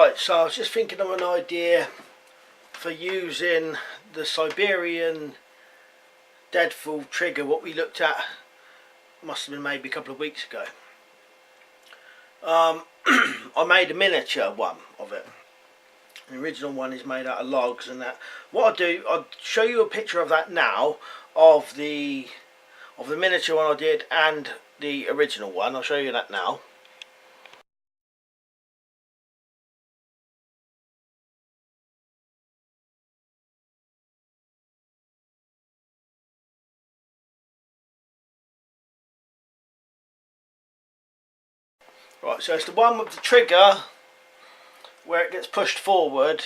Right, so I was just thinking of an idea for using the Siberian Deadfall trigger, what we looked at, must have been maybe a couple of weeks ago. I made a miniature one of it. The original one is made out of logs and that. What I'll do, I'll show you a picture of that now, of the miniature one I did and the original one. I'll show you that now. Right, so it's the one with the trigger where it gets pushed forward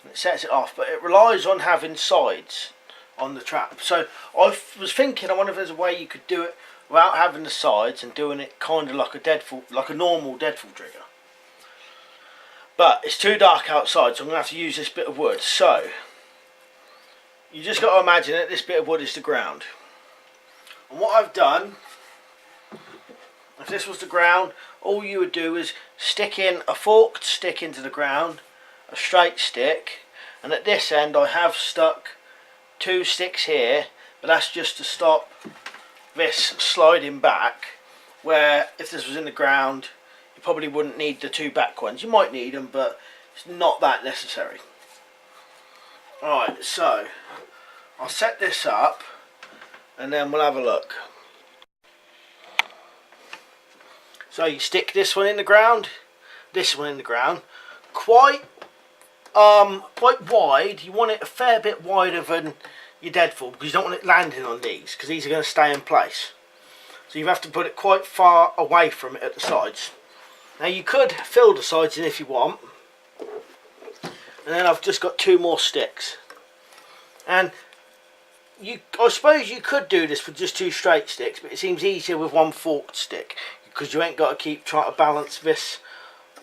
and it sets it off, but it relies on having sides on the trap. So I was thinking, I wonder if there's a way you could do it without having the sides and doing it kind of like a deadfall, like a normal deadfall trigger. But it's too dark outside, so I'm going to have to use this bit of wood. So you just got to imagine that this bit of wood is the ground. And what I've done, if this was the ground, all you would do is stick in a forked stick into the ground, a straight stick, and at this end I have stuck 2 sticks here, but that's just to stop this sliding back, where if this was in the ground you probably wouldn't need the 2 back ones. You might need them, but it's not that necessary. Alright, so I'll set this up and then we'll have a look. So you stick this one in the ground, this one in the ground, quite wide. You want it a fair bit wider than your deadfall, because you don't want it landing on these, because these are going to stay in place. So you have to put it quite far away from it at the sides. Now you could fill the sides in if you want, and then I've just got 2 more sticks. And I suppose you could do this with just 2 straight sticks, but it seems easier with 1 forked stick, because you ain't got to keep trying to balance this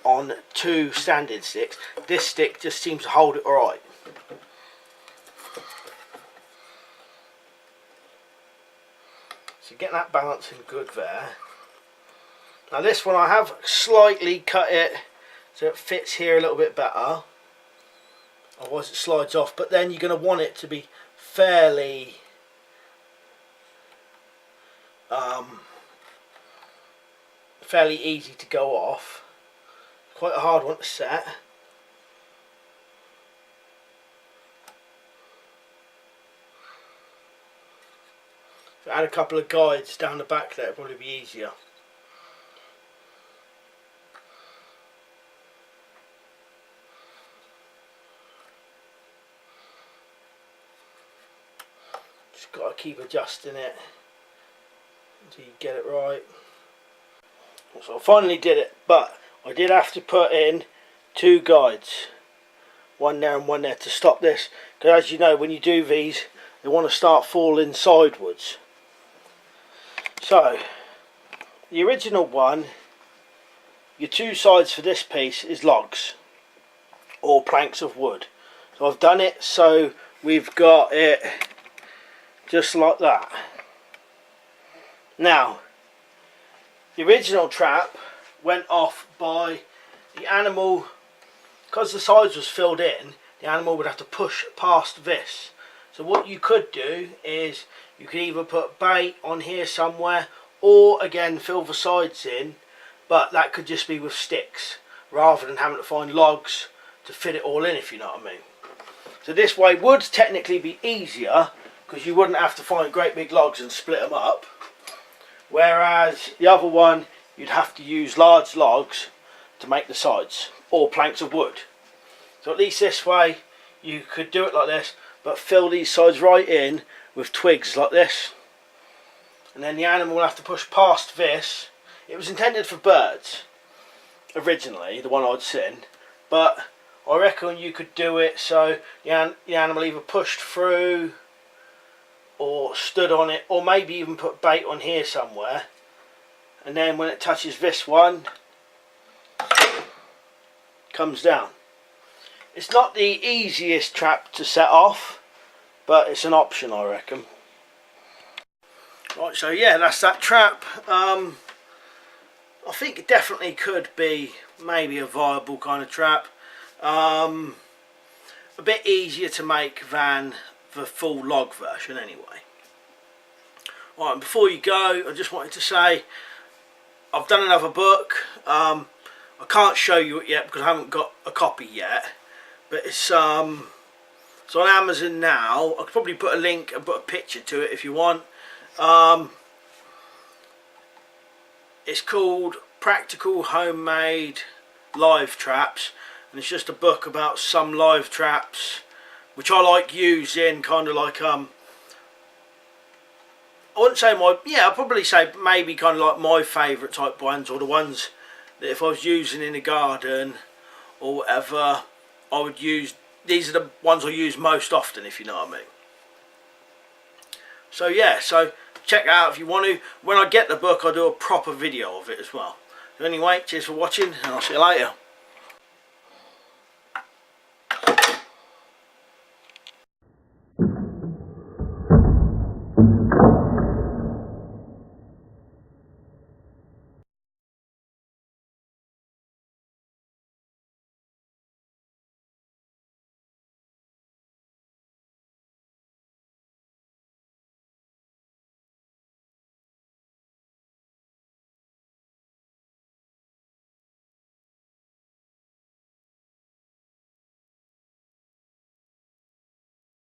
on 2 standing sticks. This stick just seems to hold it alright. So get that balancing good there. Now this one I have slightly cut it so it fits here a little bit better, otherwise it slides off, but then you're going to want it to be fairly easy to go off. Quite a hard one to set. If I had a couple of guides down the back there, it'd probably be easier. Just got to keep adjusting it until you get it right. So I finally did it, but I did have to put in 2 guides, one there and one there, to stop this, because as you know, when you do these they want to start falling sideways. So the original one, your 2 sides for this piece is logs or planks of wood. So I've done it so we've got it just like that. Now the original trap went off by the animal, because the sides was filled in, the animal would have to push past this. So what you could do is you could either put bait on here somewhere, or again fill the sides in, but that could just be with sticks rather than having to find logs to fit it all in, if you know what I mean. So this way would technically be easier, because you wouldn't have to find great big logs and split them up. Whereas the other one, you'd have to use large logs to make the sides, or planks of wood. So at least this way you could do it like this, but fill these sides right in with twigs like this, and then the animal will have to push past this. It was intended for birds originally, the one I'd seen, but I reckon you could do it so the animal either pushed through or stood on it, or maybe even put bait on here somewhere, and then when it touches this one, comes down. It's not the easiest trap to set off, but it's an option, I reckon. Right, so yeah, that's that trap. I think it definitely could be maybe a viable kind of trap. A bit easier to make than the full log version anyway. Right, and before you go, I just wanted to say I've done another book. I can't show you it yet because I haven't got a copy yet, but it's on Amazon now. I could probably put a link and put a picture to it if you want. It's called Practical Homemade Live Traps, and it's just a book about some live traps which I like using, kind of like I wouldn't say I'd probably say maybe kind of like my favourite type ones, or the ones that if I was using in the garden or whatever, I would use. These are the ones I use most often, if you know what I mean. So yeah, so check it out if you want to. When I get the book, I'll do a proper video of it as well. So anyway, cheers for watching, and I'll see you later.